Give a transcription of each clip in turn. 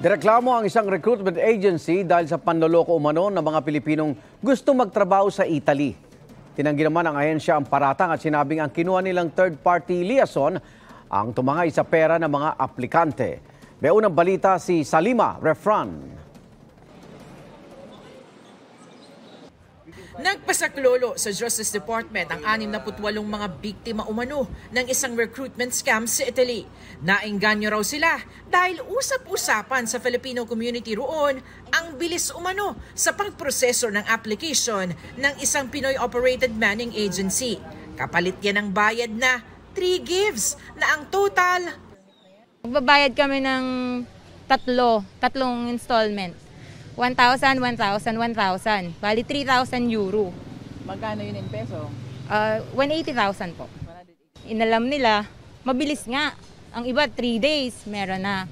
Direklamo ang isang recruitment agency dahil sa panloloko umano ng mga Pilipinong gusto magtrabaho sa Italy. Tinanggi naman ng ahensya ang paratang at sinabing ang kinuha nilang third-party liaison ang tumangay sa pera ng mga aplikante. May unang balita si Salima Refran. Nagpasaklolo sa Justice Department ang 68 mga biktima umano ng isang recruitment scam sa Italy. Naengganyo raw sila dahil usap-usapan sa Filipino community roon ang bilis umano sa pagproseso ng application ng isang Pinoy-operated manning agency. Kapalit yan ng bayad na 3 gives na ang total. Magbabayad kami ng tatlong installment. 1,000, 1,000, 1,000. Bali 3,000 euro. Magkano yun in peso? 180,000 po. Inalam nila, mabilis nga. Ang iba 3 days, meron na.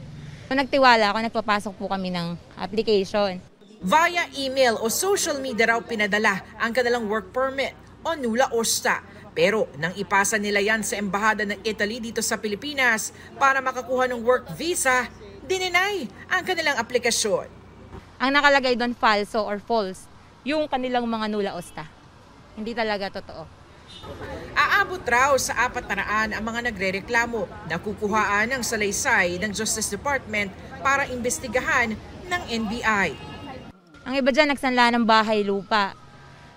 So, nagtiwala ako, nagpapasok po kami ng application. Via email o social media raw pinadala ang kanilang work permit o nulla osta. Pero nang ipasa nila yan sa embahada ng Italy dito sa Pilipinas para makakuha ng work visa, dininay ang kanilang aplikasyon. Ang nakalagay doon falso or false, yung kanilang mga nulla osta. Hindi talaga totoo. Aabot raw sa 400 ang mga nagrereklamo na kukuhaan ng salaysay ng Justice Department para imbestigahan ng NBI. Ang iba dyan nagsanla ng bahay lupa.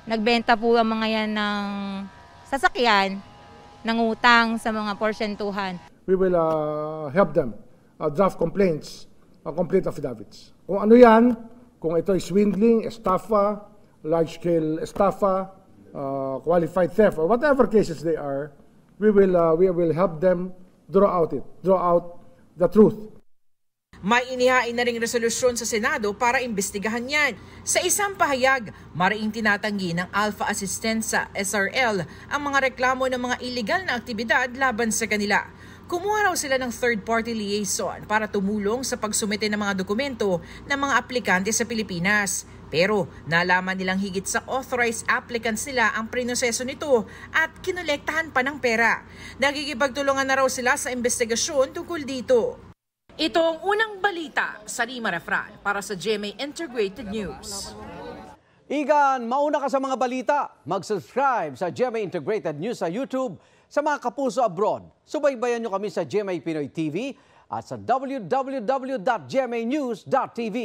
Nagbenta po ang mga yan ng sasakyan, ng utang sa mga porsyentuhan. We will help them draft complaints, complete affidavits. Kung ano yan, kung ito ay swindling, estafa, large-scale estafa, qualified theft, or whatever cases they are, we will help them draw out the truth. May inihain na ring resolusyon sa Senado para imbestigahan yan. Sa isang pahayag, mariing tinatanggi ng Alpha Asistencia SRL ang mga reklamo ng mga illegal na aktibidad laban sa kanila. Kumuha raw sila ng third-party liaison para tumulong sa pagsumite ng mga dokumento ng mga aplikante sa Pilipinas. Pero nalaman nilang higit sa authorized applicants nila ang prinoseso nito at kinolektahan pa ng pera. Nagkikipagtulungan na raw sila sa investigasyon tungkol dito. Ito ang unang balita sa Salima Refran para sa GMA Integrated News. Igan, mauna ka sa mga balita. Mag-subscribe sa GMA Integrated News sa YouTube. Sa mga kapuso abroad, subaybayan nyo kami sa GMA Pinoy TV at sa www.gmanews.tv.